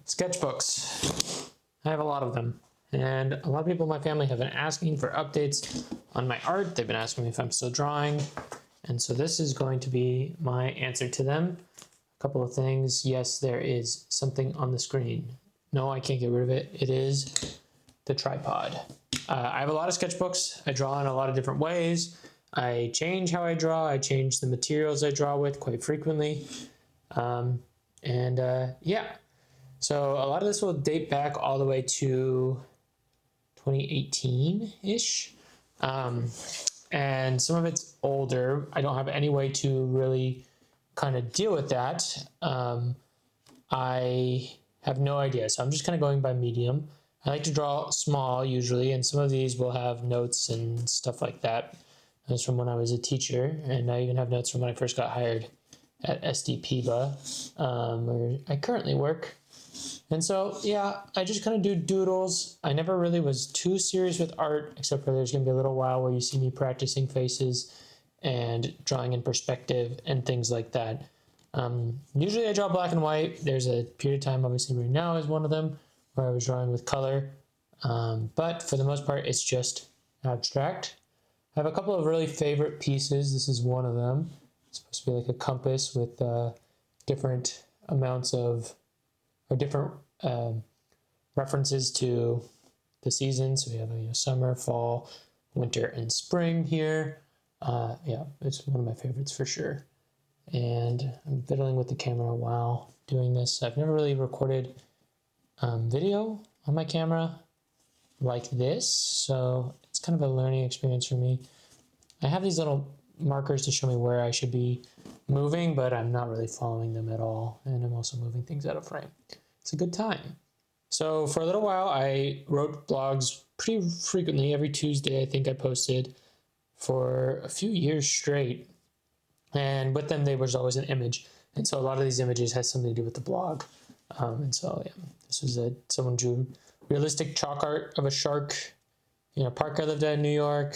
Sketchbooks. I have a lot of them. And a lot of people in my family have been asking for updates on my art. They've been asking me if I'm still drawing. And so this is going to be my answer to them. A couple of things. Yes, there is something on the screen. No, I can't get rid of it. It is the tripod. I have a lot of sketchbooks. I draw in a lot of different ways. I change how I draw. I change the materials I draw with quite frequently. Yeah. So a lot of this will date back all the way to 2018-ish. And some of it's older. I don't have any way to really kind of deal with that. I have no idea. So I'm just kind of going by medium. I like to draw small usually, and some of these will have notes and stuff like that. That's from when I was a teacher, and I even have notes from when I first got hired at SDPBA, where I currently work. And so, yeah, I just kind of do doodles. I never really was too serious with art, except for there's going to be a little while where you see me practicing faces and drawing in perspective and things like that. Usually I draw black and white. There's a period of time, obviously right now is one of them, where I was drawing with color. But for the most part, it's just abstract. I have a couple of really favorite pieces. This is one of them. It's supposed to be like a compass with different amounts of, or different references to the seasons. So we have summer, fall, winter, and spring here. Yeah, it's one of my favorites for sure. And I'm fiddling with the camera while doing this. I've never really recorded video on my camera like this, so it's kind of a learning experience for me. I have these little markers to show me where I should be moving, but I'm not really following them at all, and I'm also moving things out of frame. It's a good time. So for a little while I wrote blogs pretty frequently. Every Tuesday I think I posted for a few years straight, and with them there was always an image, and so a lot of these images had something to do with the blog. And so yeah, this was someone drew realistic chalk art of a shark in a park I lived at in New York.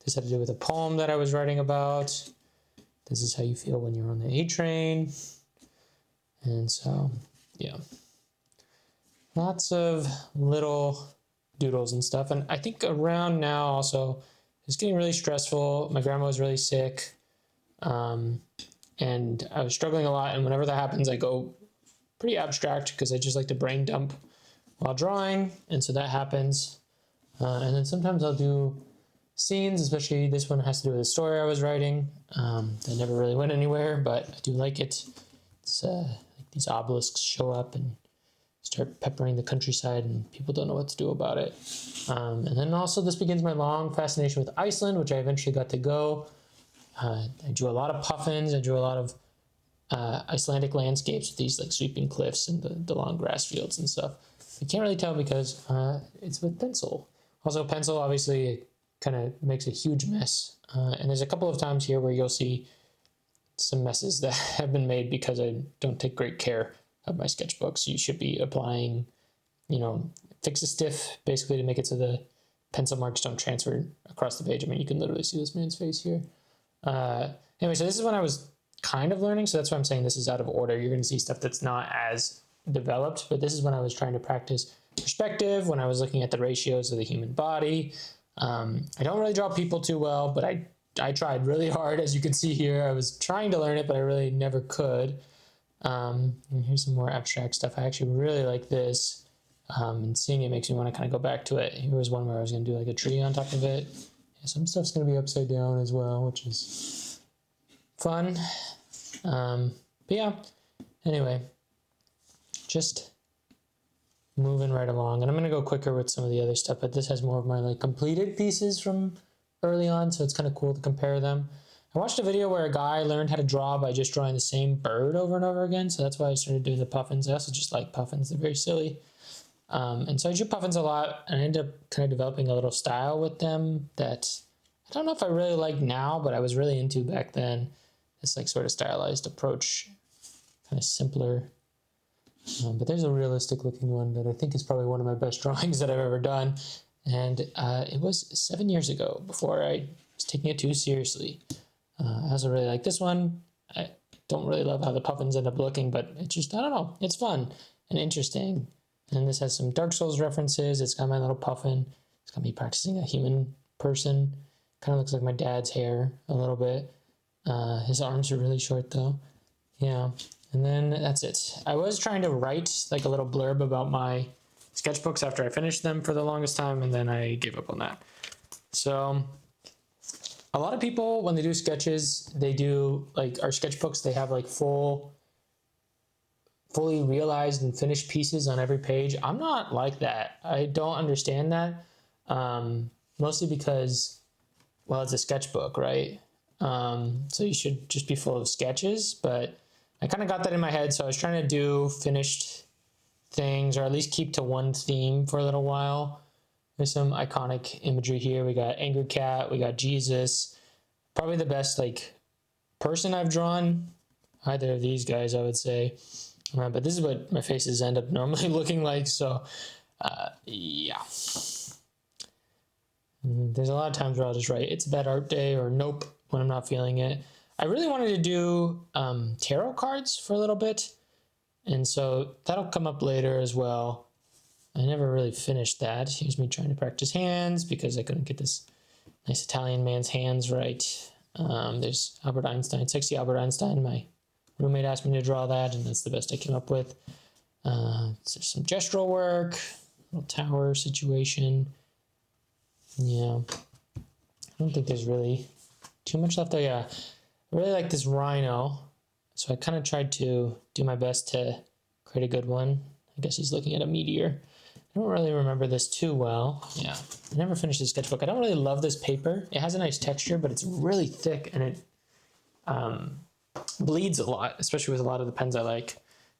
This had to do with a poem that I was writing about. This is how you feel when you're on the A train. And so, yeah. Lots of little doodles and stuff. And I think around now also, it's getting really stressful. My grandma was really sick. And I was struggling a lot. And whenever that happens, I go pretty abstract because I just like to brain dump while drawing. And so that happens. And then sometimes I'll do scenes, especially this one has to do with a story I was writing. That never really went anywhere, but I do like it. It's like these obelisks show up and start peppering the countryside, and people don't know what to do about it. And then also this begins my long fascination with Iceland, which I eventually got to go. I drew a lot of puffins. I drew a lot of Icelandic landscapes with these like sweeping cliffs and the long grass fields and stuff. You can't really tell because it's with pencil. Also, pencil obviously kind of makes a huge mess. And there's a couple of times here where you'll see some messes that have been made because I don't take great care of my sketchbooks. You should be applying, fix a stiff basically to make it so the pencil marks don't transfer across the page. I mean, you can literally see this man's face here. Anyway, so this is when I was kind of learning, so that's why I'm saying this is out of order. You're going to see stuff that's not as developed, but this is when I was trying to practice perspective, when I was looking at the ratios of the human body. I don't really draw people too well, but I tried really hard, as you can see here. I was trying to learn it, but I really never could. And here's some more abstract stuff. I actually really like this, and seeing it makes me want to kind of go back to it. Here was one where I was going to do like a tree on top of it. Yeah, some stuff's going to be upside down as well, which is fun. But yeah, anyway, just moving right along. And I'm going to go quicker with some of the other stuff, but this has more of my like completed pieces from early on, so it's kind of cool to compare them. I watched a video where a guy learned how to draw by just drawing the same bird over and over again, so that's why I started doing the puffins. I also just like puffins. They're very silly. And so I drew puffins a lot, and I ended up kind of developing a little style with them that I don't know if I really like now, but I was really into back then. This like sort of stylized approach, kind of simpler. But there's a realistic looking one that I think is probably one of my best drawings that I've ever done. And it was 7 years ago before I was taking it too seriously. I also really like this one. I don't really love how the puffins end up looking, but it's just, I don't know, it's fun. and interesting. And this has some Dark Souls references. It's got my little puffin. It's got me practicing a human person. Kind of looks like my dad's hair a little bit. His arms are really short though. Yeah, and then that's it. I was trying to write like a little blurb about my sketchbooks after I finished them for the longest time, and then I gave up on that. So a lot of people, when they do sketches, they do like our sketchbooks, they have like fully realized and finished pieces on every page. I'm not like that. I don't understand that. Mostly because, well, it's a sketchbook, right? So you should just be full of sketches, but I kind of got that in my head. So I was trying to do finished things, or at least keep to one theme for a little while. There's some iconic imagery here. We got Angry Cat, we got Jesus. Probably the best like person I've drawn, either of these guys, I would say. But this is what my faces end up normally looking like. So yeah. There's a lot of times where I'll just write, it's a bad art day, or nope, when I'm not feeling it. I really wanted to do tarot cards for a little bit. And so that'll come up later as well. I never really finished that. Here's me trying to practice hands because I couldn't get this nice Italian man's hands right. There's Albert Einstein, sexy Albert Einstein. My roommate asked me to draw that, and that's the best I came up with. There's some gestural work, little tower situation. Yeah, I don't think there's really too much left there. Yeah, I really like this rhino. So I kind of tried to do my best to create a good one. I guess he's looking at a meteor. I don't really remember this too well. Yeah, I never finished this sketchbook. I don't really love this paper. It has a nice texture, but it's really thick and it bleeds a lot, especially with a lot of the pens I like.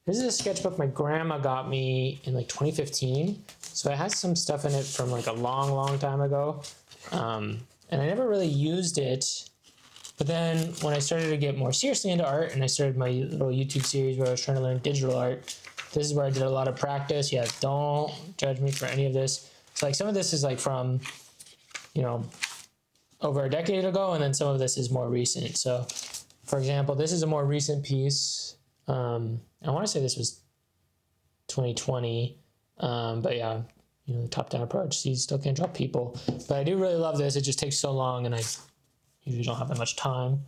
This is a sketchbook my grandma got me in like 2015. So it has some stuff in it from like a long, long time ago. And I never really used it. But then when I started to get more seriously into art and I started my little YouTube series where I was trying to learn digital art, this is where I did a lot of practice. Yeah, don't judge me for any of this. So like some of this is like from, you know, over a decade ago, and then some of this is more recent. So for example, this is a more recent piece. I want to say this was 2020, but yeah, you know, the top-down approach. See, still can't draw people. But I do really love this. It just takes so long, and I usually don't have that much time.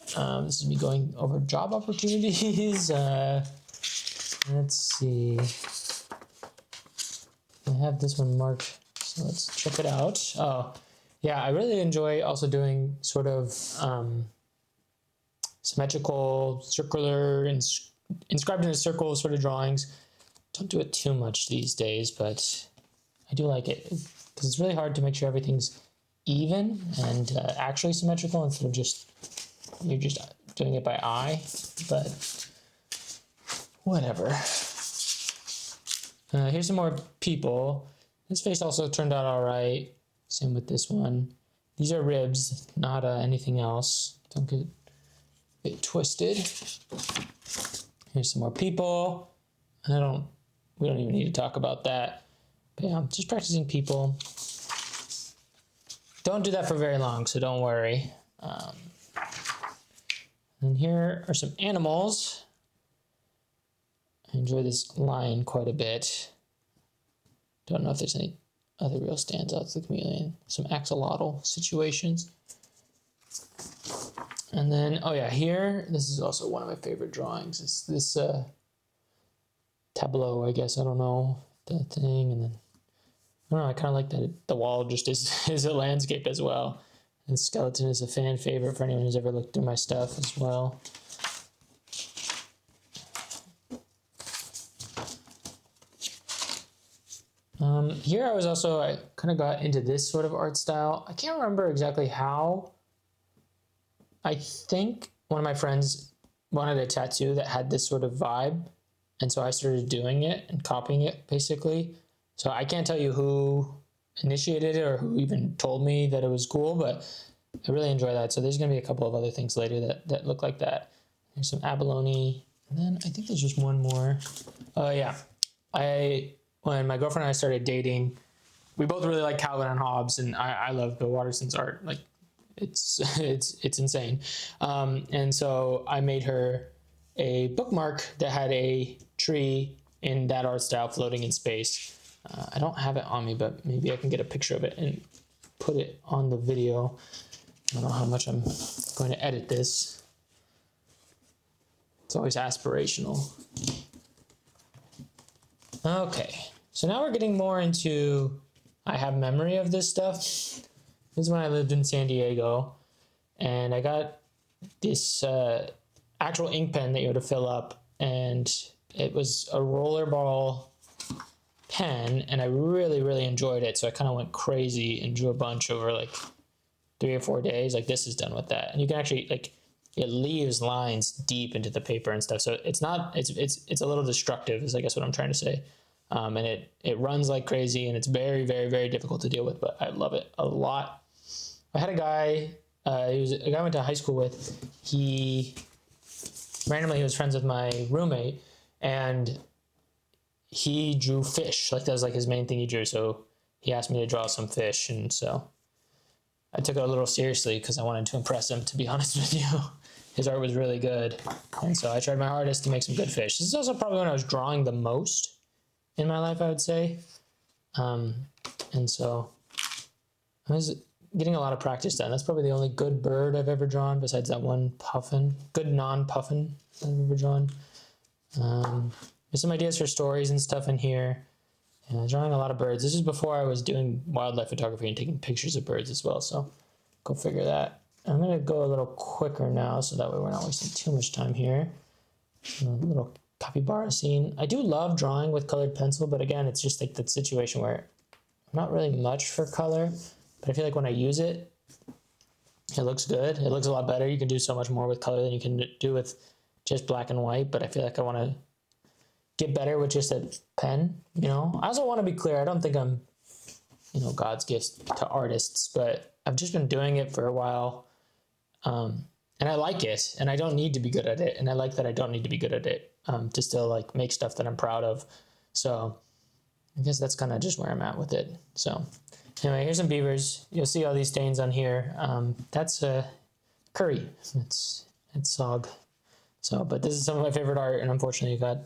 This is me going over job opportunities. Let's see. I have this one marked, so let's check it out. Oh, yeah, I really enjoy also doing sort of symmetrical, circular, inscribed in a circle sort of drawings. Don't do it too much these days, but I do like it because it's really hard to make sure everything's even and actually symmetrical instead of just you're just doing it by eye. But whatever. Here's some more people. This face also turned out all right. Same with this one. These are ribs, not anything else. Don't get it twisted. Here's some more people. We don't even need to talk about that. But yeah, I'm just practicing people. Don't do that for very long, so don't worry. And here are some animals. I enjoy this lion quite a bit. Don't know if there's any other real standouts. The chameleon, some axolotl situations. And then, oh yeah, here, this is also one of my favorite drawings. It's this tableau, I guess. I don't know, that thing. And then, I don't know, I kind of like that the wall just is a landscape as well. And skeleton is a fan favorite for anyone who's ever looked through my stuff as well. Here I kind of got into this sort of art style. I can't remember exactly how. I think one of my friends wanted a tattoo that had this sort of vibe. And so I started doing it and copying it basically. So I can't tell you who initiated it or who even told me that it was cool, but I really enjoy that. So there's going to be a couple of other things later that look like that. There's some abalone. And then I think there's just one more. Yeah. When my girlfriend and I started dating, we both really like Calvin and Hobbes, and I love Bill Watterson's art. Like, it's insane. And so I made her a bookmark that had a tree in that art style floating in space. I don't have it on me, but maybe I can get a picture of it and put it on the video. I don't know how much I'm going to edit this. It's always aspirational. Okay, so now we're getting more into, I have memory of this stuff. This is when I lived in San Diego, and I got this actual ink pen that you had to fill up, and it was a rollerball pen, and I really, really enjoyed it. So I kind of went crazy and drew a bunch over like 3 or 4 days. Like this is done with that, and you can actually like, it leaves lines deep into the paper and stuff. So it's not, it's a little destructive is I guess what I'm trying to say. And it runs like crazy, and it's very, very, very difficult to deal with, but I love it a lot. I had a guy, he was a guy I went to high school with. He was friends with my roommate, and he drew fish. Like that was like his main thing he drew. So he asked me to draw some fish, and so I took it a little seriously because I wanted to impress him, to be honest with you. His art was really good, and so I tried my hardest to make some good fish. This is also probably when I was drawing the most in my life, I would say. And so I was getting a lot of practice done. That's probably the only good bird I've ever drawn besides that one puffin, good non-puffin I've ever drawn. There's some ideas for stories and stuff in here. And I'm drawing a lot of birds. This is before I was doing wildlife photography and taking pictures of birds as well. So go figure that. I'm going to go a little quicker now, so that way we're not wasting too much time here. A little capybara scene. I do love drawing with colored pencil, but again, it's just like that situation where I'm not really much for color, but I feel like when I use it, it looks good. It looks a lot better. You can do so much more with color than you can do with just black and white, but I feel like I want to get better with just a pen, you know? I also want to be clear. I don't think I'm, you know, God's gift to artists, but I've just been doing it for a while. And I like it, and I don't need to be good at it. And I like that I don't need to be good at it, to still like make stuff that I'm proud of. So I guess that's kind of just where I'm at with it. So anyway, here's some beavers. You'll see all these stains on here. That's curry. It's sog. So, but this is some of my favorite art, and unfortunately it got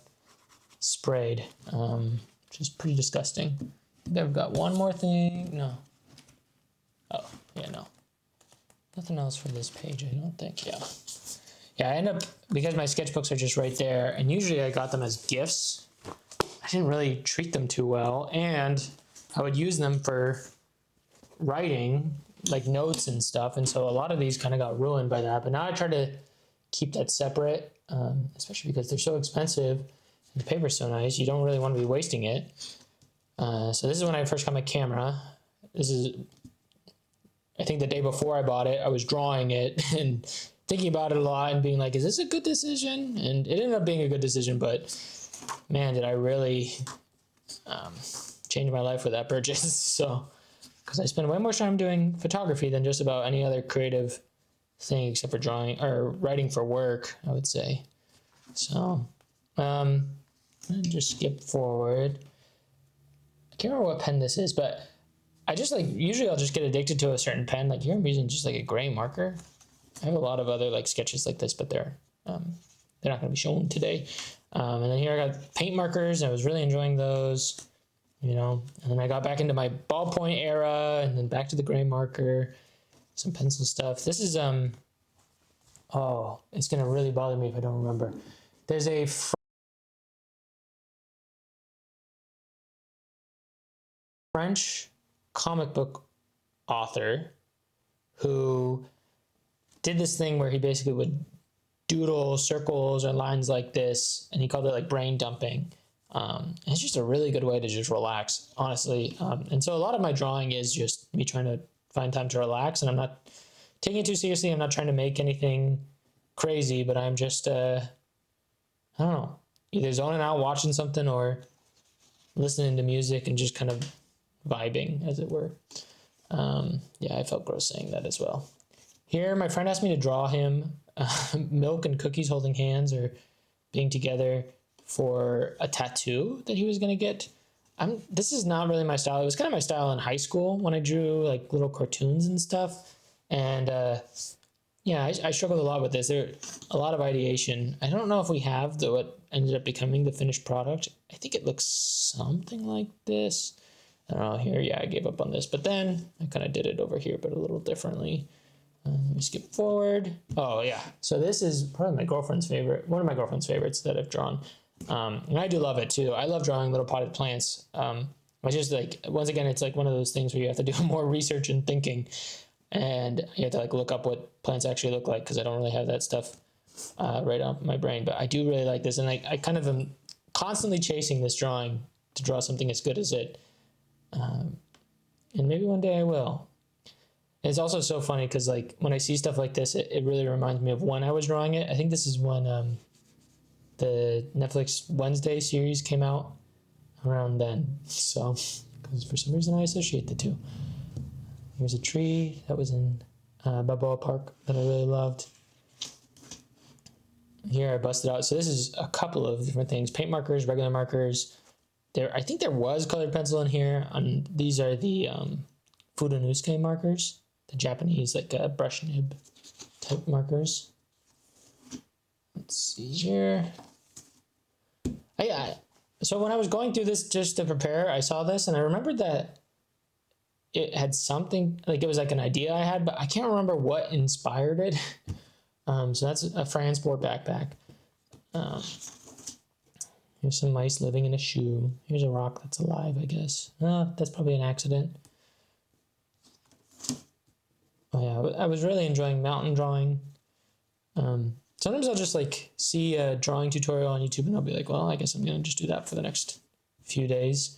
sprayed, which is pretty disgusting. I think I've got one more thing. No. Oh, yeah, no. Nothing else for this page, I don't think. Yeah. Yeah, I end up, because my sketchbooks are just right there, and usually I got them as gifts. I didn't really treat them too well, and I would use them for writing, like notes and stuff, and so a lot of these kind of got ruined by that. But now I try to keep that separate, especially because they're so expensive, and the paper's so nice, you don't really want to be wasting it. So this is when I first got my camera. This is, I think the day before I bought it, I was drawing it and thinking about it a lot and being like, is this a good decision? And it ended up being a good decision, but man, did I really change my life with that purchase. So, because I spend way more time doing photography than just about any other creative thing except for drawing or writing for work, I would say. So, I'll just skip forward. I can't remember what pen this is, but I just like, usually I'll just get addicted to a certain pen. Like here I'm using just like a gray marker. I have a lot of other like sketches like this, but they're not going to be shown today. And then here I got paint markers. I was really enjoying those, you know, and then I got back into my ballpoint era and then back to the gray marker, some pencil stuff. This is, oh, it's going to really bother me if I don't remember. There's a French comic book author who did this thing where he basically would doodle circles or lines like this, and he called it like brain dumping. It's just a really good way to just relax, honestly. And so a lot of my drawing is just me trying to find time to relax, and I'm not taking it too seriously. I'm not trying to make anything crazy, but I'm just, I don't know, either zoning out, watching something, or listening to music and just kind of vibing, as it were. Yeah, I felt gross saying that as well. Here, my friend asked me to draw him milk and cookies holding hands or being together for a tattoo that he was going to get. This is not really my style. It was kind of my style in high school when I drew like little cartoons and stuff. And yeah, I struggled a lot with this. There a lot of ideation. I don't know if we have what ended up becoming the finished product. I think it looks something like this. I don't know here. Yeah, I gave up on this, but then I kind of did it over here, but a little differently. Let me skip forward. Oh yeah. So this is probably my girlfriend's favorite, one of my girlfriend's favorites that I've drawn. And I do love it too. I love drawing little potted plants. I just like, once again, it's like one of those things where you have to do more research and thinking, and you have to like look up what plants actually look like, because I don't really have that stuff right on my brain. But I do really like this, and I kind of am constantly chasing this drawing to draw something as good as it. And maybe one day I will. And it's also so funny because like when I see stuff like this, it really reminds me of when I was drawing it. I think this is when the Netflix Wednesday series came out, around then. So, because for some reason I associate the two. Here's a tree that was in Balboa Park that I really loved. Here I busted out. So this is a couple of different things: paint markers, regular markers. I think there was colored pencil in here. These are the Fudonusuke markers, the Japanese like brush nib type markers. Let's see here. So when I was going through this just to prepare, I saw this and I remembered that it had something, like it was like an idea I had, but I can't remember what inspired it. So that's a Fransport backpack. Here's some mice living in a shoe. Here's a rock that's alive, I guess. That's probably an accident. Oh yeah, I was really enjoying mountain drawing. Sometimes I'll just like see a drawing tutorial on YouTube and I'll be like, well, I guess I'm gonna just do that for the next few days.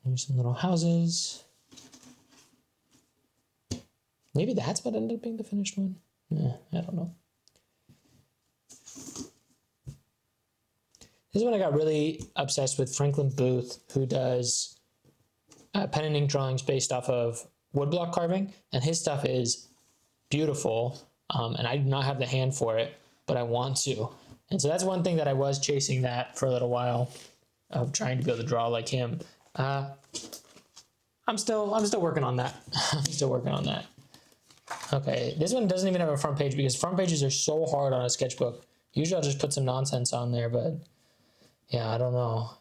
Here's some little houses. Maybe that's what ended up being the finished one. I don't know. This is when I got really obsessed with Franklin Booth, who does pen and ink drawings based off of woodblock carving, and his stuff is beautiful, and I do not have the hand for it, but I want to. And so that's one thing that I was chasing that for a little while, of trying to be able to draw like him. I'm still working on that. I'm still working on that. Okay, this one doesn't even have a front page because front pages are so hard on a sketchbook. Usually I'll just put some nonsense on there, but yeah, I don't know.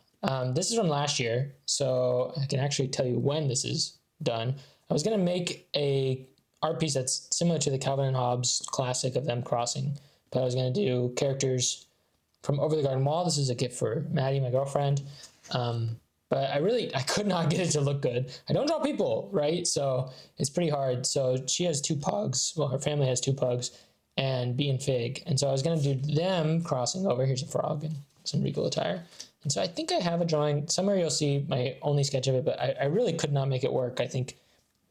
This is from last year, so I can actually tell you when this is done. I was gonna make a art piece that's similar to the Calvin and Hobbes classic of them crossing, but I was gonna do characters from Over the Garden Wall. This is a gift for Maddie, my girlfriend. But I could not get it to look good. I don't draw people, right? So it's pretty hard. So she has 2 pugs. Well, her family has 2 pugs, and Bee and Fig. And so I was gonna do them crossing over. Here's a frog and some regal attire. And so I think I have a drawing. Somewhere you'll see my only sketch of it, but I really could not make it work. I think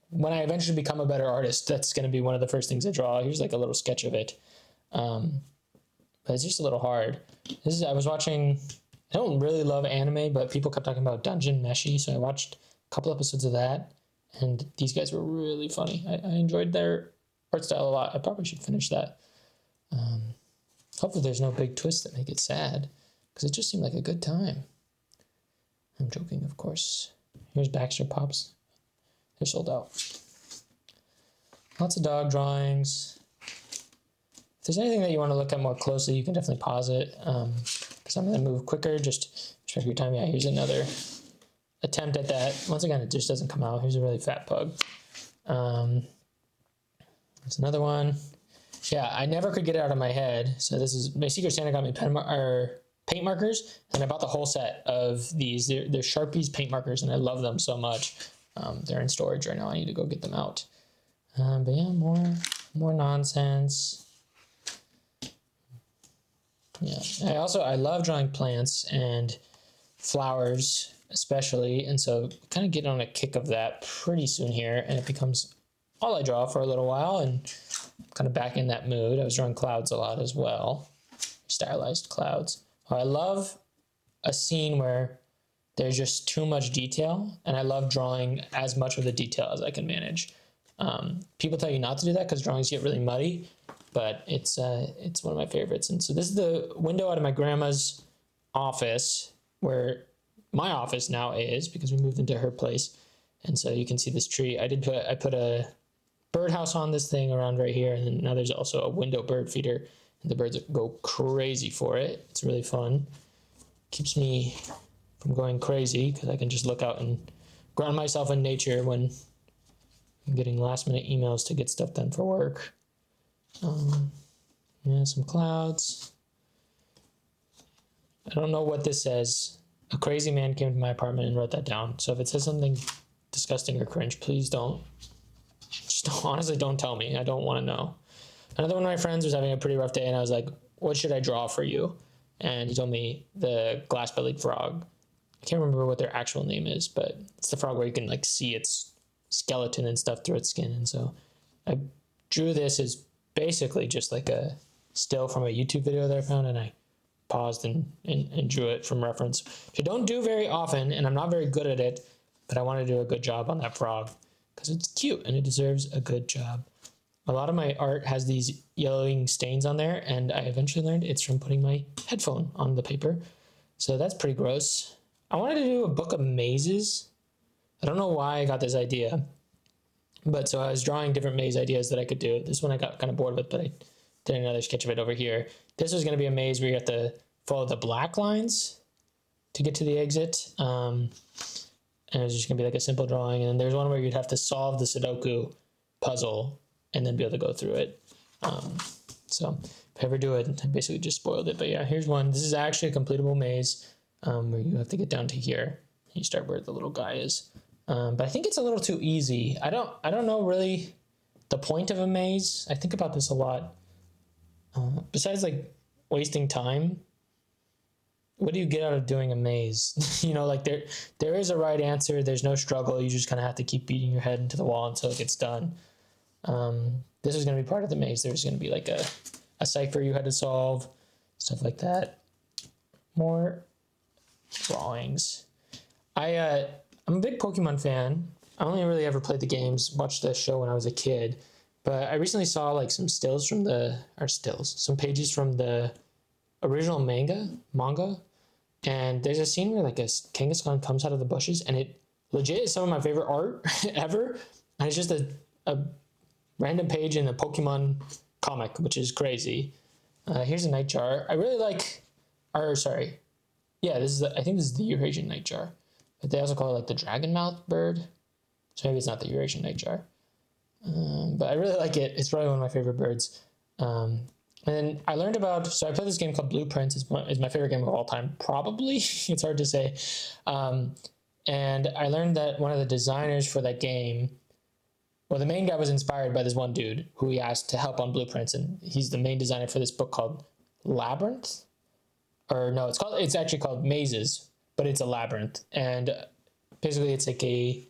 when I eventually become a better artist, that's gonna be one of the first things I draw. Here's like a little sketch of it. But it's just a little hard. I was watching, I don't really love anime, but people kept talking about Dungeon Meshi, so I watched a couple episodes of that, and these guys were really funny. I enjoyed their art style a lot. I probably should finish that. Hopefully there's no big twists that make it sad, because it just seemed like a good time. I'm joking, of course. Here's Baxter Pops. They're sold out. Lots of dog drawings. If there's anything that you want to look at more closely, you can definitely pause it, because I'm going to move quicker. Just respect your time. Yeah, here's another attempt at that. Once again, it just doesn't come out. Here's a really fat pug. There's another one. Yeah, I never could get it out of my head. So this is, my Secret Santa got me paint markers, and I bought the whole set of these. They're Sharpies paint markers, and I love them so much. They're in storage right now. I need to go get them out. But yeah, more nonsense. Yeah, I love drawing plants and flowers especially, and so kind of get on a kick of that pretty soon here, and it becomes all I draw for a little while, and I'm kind of back in that mood. I was drawing clouds a lot as well, stylized clouds. I love a scene where there's just too much detail, and I love drawing as much of the detail as I can manage. People tell you not to do that because drawings get really muddy, but it's one of my favorites. And so this is the window out of my grandma's office, where my office now is, because we moved into her place. And so you can see this tree. I put a birdhouse on this thing around right here, and then now there's also a window bird feeder. And The birds go crazy for it. It's really fun. Keeps me from going crazy because I can just look out and ground myself in nature when I'm getting last minute emails to get stuff done for work. Yeah, some clouds. I don't know what this says. A crazy man came to my apartment and wrote that down. So if it says something disgusting or cringe, please don't. Honestly, don't tell me. I don't want to know. Another one of my friends was having a pretty rough day, and I was like, what should I draw for you? And he told me the glass-bellied frog. I can't remember what their actual name is, but it's the frog where you can like see its skeleton and stuff through its skin. And so I drew this as basically just like a still from a YouTube video that I found, and I paused and drew it from reference, which I don't do very often, and I'm not very good at it, but I want to do a good job on that frog because it's cute and it deserves a good job. A lot of my art has these yellowing stains on there, and I eventually learned it's from putting my headphone on the paper. So that's pretty gross. I wanted to do a book of mazes. I don't know why I got this idea, but so I was drawing different maze ideas that I could do. This one I got kind of bored with, but I did another sketch of it over here. This was going to be a maze where you have to follow the black lines to get to the exit. And it was just going to be like a simple drawing. And then there's one where you'd have to solve the Sudoku puzzle and then be able to go through it. So if I ever do it, I basically just spoiled it. But yeah, here's one. This is actually a completable maze where you have to get down to here. You start where the little guy is. But I think it's a little too easy. I don't know really the point of a maze. I think about this a lot. Besides like wasting time, what do you get out of doing a maze? You know, like there is a right answer. There's no struggle. You just kind of have to keep beating your head into the wall until it gets done. This is going to be part of the maze. There's going to be like a cipher you had to solve, stuff like that. More drawings. I'm a big Pokemon fan. I only really ever played the games, watched the show when I was a kid. But I recently saw like some some pages from the original manga, and there's a scene where like a Kangaskhan comes out of the bushes, and it legit is some of my favorite art ever. And it's just a random page in a Pokemon comic, which is crazy. Here's a nightjar. I really like, I think this is the Eurasian nightjar, but they also call it like the dragon mouth bird. So maybe it's not the Eurasian nightjar. But I really like it. It's probably one of my favorite birds. And I learned so I played this game called Blueprints. It's my favorite game of all time, probably. It's hard to say. And I learned that one of the designers for that game, well, the main guy was inspired by this one dude who he asked to help on Blueprints, and he's the main designer for this book called Labyrinth. Or no, it's actually called Mazes, but it's a labyrinth. And basically it's like a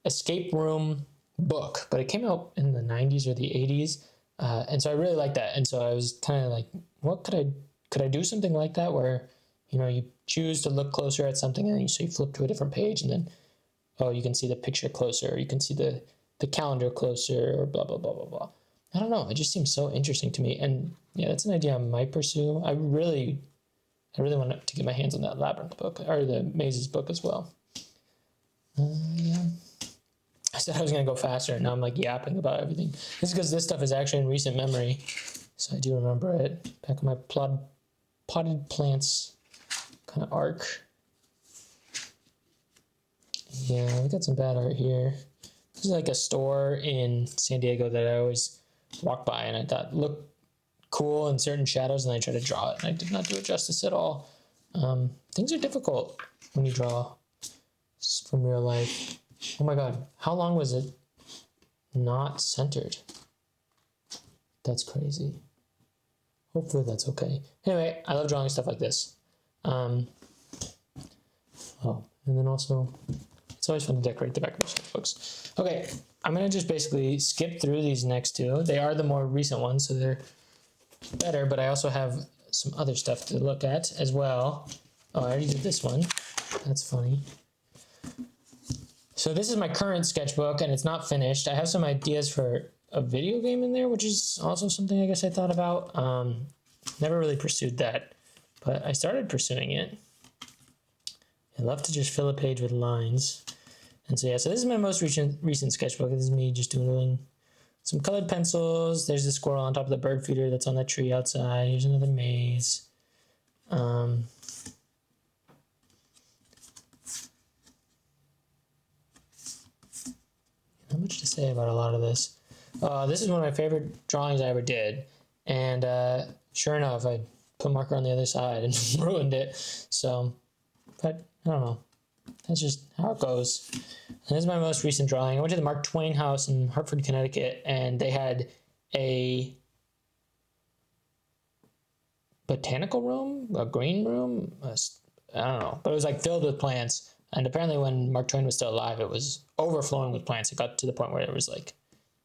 escape room book, but it came out in the 90s or the 80s. And so I really like that. And so I was kind of like, what could I do something like that where, you know, you choose to look closer at something and so you flip to a different page and then, oh, you can see the picture closer, or you can see the calendar closer, or blah, blah, blah, blah, blah. I don't know. It just seems so interesting to me. And yeah, that's an idea I might pursue. I really want to get my hands on that Labyrinth book, or the Mazes book as well. Yeah. I said I was going to go faster, and now I'm like yapping about everything. This is because this stuff is actually in recent memory, so I do remember it. Back in my potted plants kind of arc. Yeah, we got some bad art here. This is like a store in San Diego that I always walk by, and I thought looked cool in certain shadows, and I tried to draw it, and I did not do it justice at all. Things are difficult when you draw from real life. Oh my god, how long was it not centered? That's crazy. Hopefully that's okay. Anyway, I love drawing stuff like this. And then also, it's always fun to decorate the back of your sketchbooks. Okay, I'm going to just basically skip through these next two. They are the more recent ones, so they're better, but I also have some other stuff to look at as well. Oh, I already did this one. That's funny. So this is my current sketchbook, and it's not finished. I have some ideas for a video game in there, which is also something I guess I thought about. Never really pursued that, but I started pursuing it. I love to just fill a page with lines. And so yeah, so this is my most recent sketchbook. This is me just doodling some colored pencils. There's the squirrel on top of the bird feeder that's on the tree outside. Here's another maze. Not much to say about a lot of this. This is one of my favorite drawings I ever did. And sure enough, I put marker on the other side and ruined it. So, but I don't know. That's just how it goes. And this is my most recent drawing. I went to the Mark Twain house in Hartford, Connecticut, and they had a botanical room, a green room, I don't know, but it was like filled with plants. And apparently when Mark Twain was still alive, it was overflowing with plants. It got to the point where it was like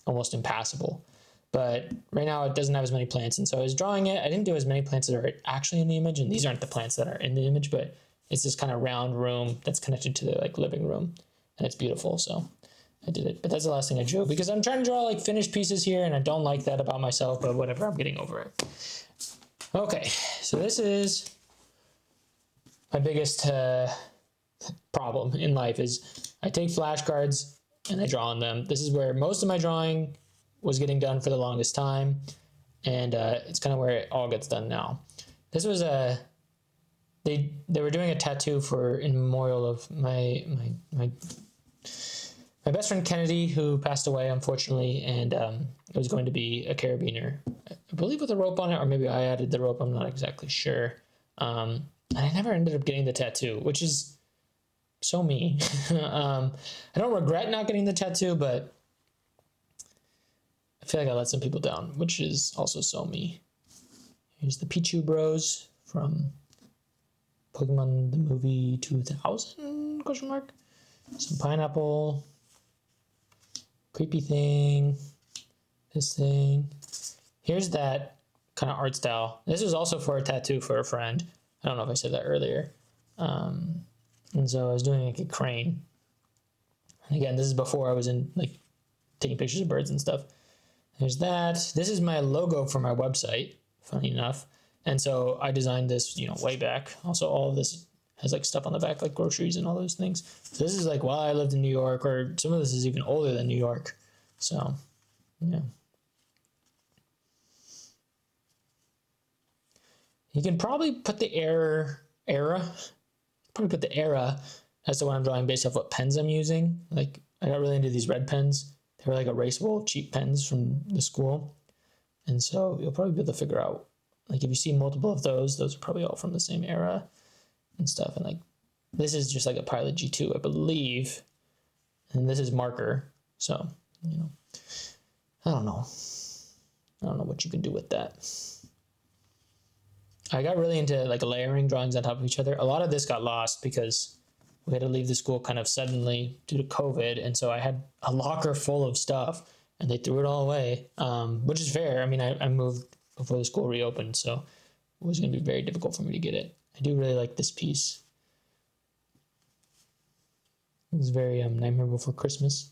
almost impassable. But right now it doesn't have as many plants. And so I was drawing it. I didn't do as many plants that are actually in the image. And these aren't the plants that are in the image, but it's this kind of round room that's connected to the like living room. And it's beautiful. So I did it. But that's the last thing I drew because I'm trying to draw like finished pieces here. And I don't like that about myself, but whatever, I'm getting over it. Okay, so this is my biggest problem in life is I take flashcards and I draw on them. This is where most of my drawing was getting done for the longest time, and it's kind of where it all gets done now. This was they were doing a tattoo for in memorial of my best friend Kennedy, who passed away unfortunately, and it was going to be a carabiner, I believe with a rope on it, or maybe I added the rope, I'm not exactly sure. And I never ended up getting the tattoo, which is so me. I don't regret not getting the tattoo, but I feel like I let some people down, which is also so me. Here's the Pichu Bros from Pokemon the movie 2000, question mark. Some pineapple, creepy thing, this thing. Here's that kind of art style. This was also for a tattoo for a friend. I don't know if I said that earlier. And so I was doing like a crane. And again, this is before I was in like taking pictures of birds and stuff. There's that. This is my logo for my website, funny enough. And so I designed this, way back. Also, all of this has like stuff on the back, like groceries and all those things. So this is like while I lived in New York, or some of this is even older than New York. So, yeah. You can probably put the era as to what I'm drawing based off what pens I'm using. Like, I got really into these red pens. They were like erasable, cheap pens from the school. And so you'll probably be able to figure out, like, if you see multiple of those are probably all from the same era and stuff. And like, this is just like a Pilot G2, I believe. And this is marker. So, I don't know. I don't know what you can do with that. I got really into like layering drawings on top of each other. A lot of this got lost because we had to leave the school kind of suddenly due to COVID. And so I had a locker full of stuff and they threw it all away, which is fair. I mean, I moved before the school reopened, so it was going to be very difficult for me to get it. I do really like this piece. It was very Nightmare Before Christmas.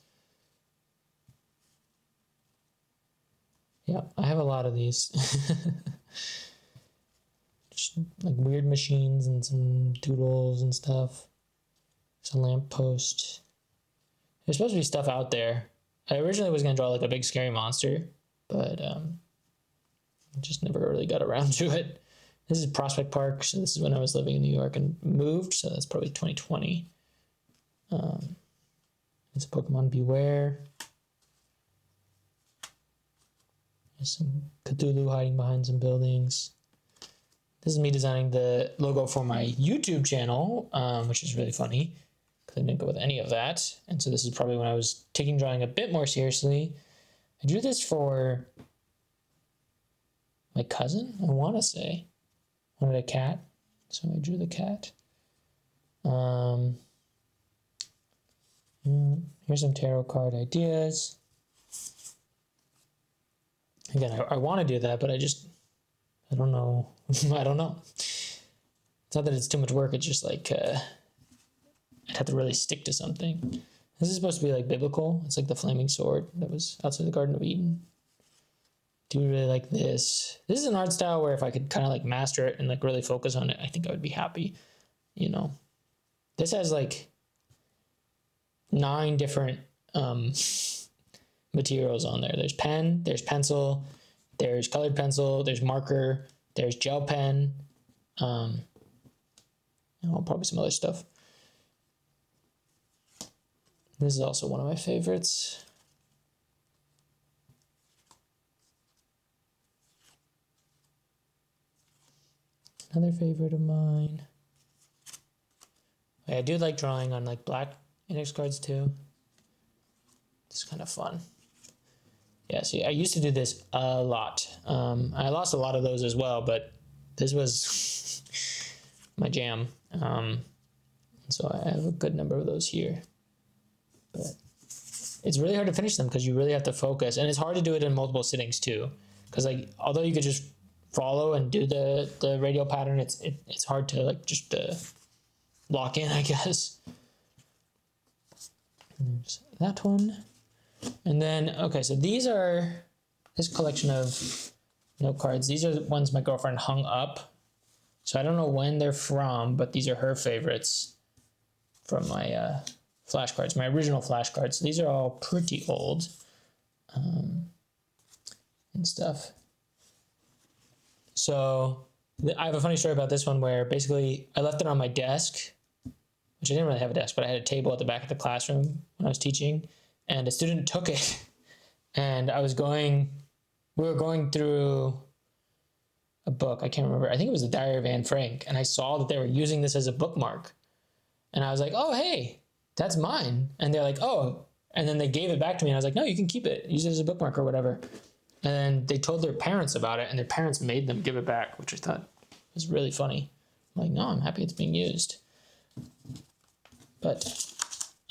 Yeah, I have a lot of these. Just like weird machines and some doodles and stuff. It's a lamppost. There's supposed to be stuff out there. I originally was going to draw like a big scary monster, but I just never really got around to it. This is Prospect Park, so this is when I was living in New York and moved, so that's probably 2020. It's Pokemon Beware. There's some Cthulhu hiding behind some buildings. This is me designing the logo for my YouTube channel, which is really funny because I didn't go with any of that. And so this is probably when I was taking drawing a bit more seriously. I drew this for my cousin, I want to say. Wanted a cat, so I drew the cat. Here's some tarot card ideas. Again, I want to do that, but I don't know. I don't know. It's not that it's too much work. It's just like I'd have to really stick to something. This is supposed to be like biblical. It's like the flaming sword that was outside the Garden of Eden. Do really like this. This is an art style where if I could kind of like master it and like really focus on it, I think I would be happy. This has like 9 different materials on there. There's pen, there's pencil, there's colored pencil, there's marker, there's gel pen, probably some other stuff. This is also one of my favorites. Another favorite of mine. I do like drawing on like black index cards too. It's kind of fun. Yeah, see, I used to do this a lot. I lost a lot of those as well, but this was my jam. So I have a good number of those here. But it's really hard to finish them because you really have to focus. And it's hard to do it in multiple sittings too. Because like, although you could just follow and do the radial pattern, it's hard to like just lock in, I guess. And there's that one. And then, okay, so these are this collection of note cards. These are the ones my girlfriend hung up. So I don't know when they're from, but these are her favorites from my flashcards, my original flashcards. So these are all pretty old and stuff. So I have a funny story about this one where basically I left it on my desk, which I didn't really have a desk, but I had a table at the back of the classroom when I was teaching, and a student took it. And we were going through a book, I can't remember, I think it was the Diary of Anne Frank, and I saw that they were using this as a bookmark. And I was like, oh, hey, that's mine. And they're like, oh, and then they gave it back to me, and I was like, no, you can keep it, use it as a bookmark or whatever. And then they told their parents about it, and their parents made them give it back, which I thought was really funny. I'm like, no, I'm happy it's being used. But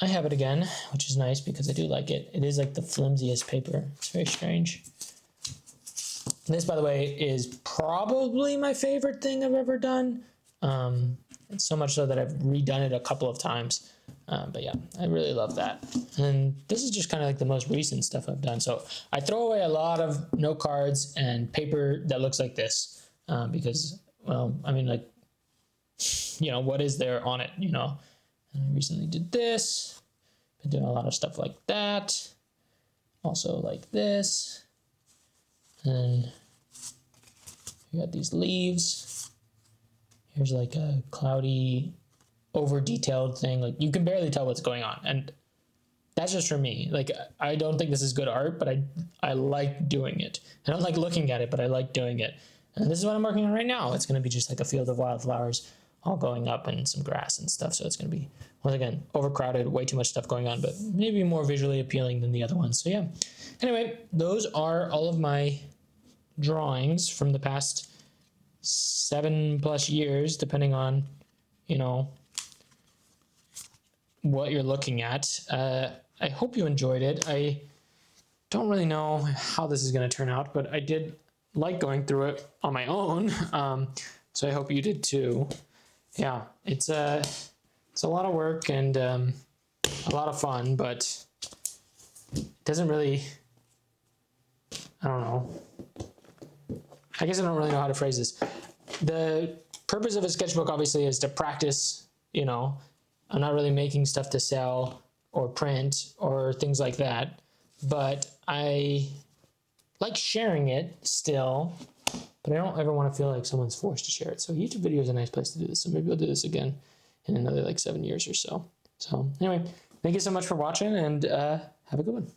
I have it again, which is nice because I do like it. It is like the flimsiest paper. It's very strange. This, by the way, is probably my favorite thing I've ever done. It's so much so that I've redone it a couple of times. But yeah, I really love that. And this is just kind of like the most recent stuff I've done. So I throw away a lot of note cards and paper that looks like this because, well, I mean, like, what is there on it, And I recently did this. Been doing a lot of stuff like that. Also like this. And you got these leaves. Here's like a cloudy, over-detailed thing. Like you can barely tell what's going on. And that's just for me. Like I don't think this is good art, but I like doing it. I don't like looking at it, but I like doing it. And this is what I'm working on right now. It's going to be just like a field of wildflowers all going up and some grass and stuff. So it's going to be, once again, overcrowded, way too much stuff going on, but maybe more visually appealing than the other ones. So yeah. Anyway, those are all of my drawings from the past 7+ years, depending on, what you're looking at. I hope you enjoyed it. I don't really know how this is going to turn out, but I did like going through it on my own. So I hope you did too. Yeah, it's a lot of work and a lot of fun, but it doesn't really, I don't know. I guess I don't really know how to phrase this. The purpose of a sketchbook obviously is to practice, I'm not really making stuff to sell or print or things like that, but I like sharing it still, but I don't ever want to feel like someone's forced to share it. So YouTube video is a nice place to do this. So maybe I'll do this again in another 7 years or so. So anyway, thank you so much for watching and have a good one.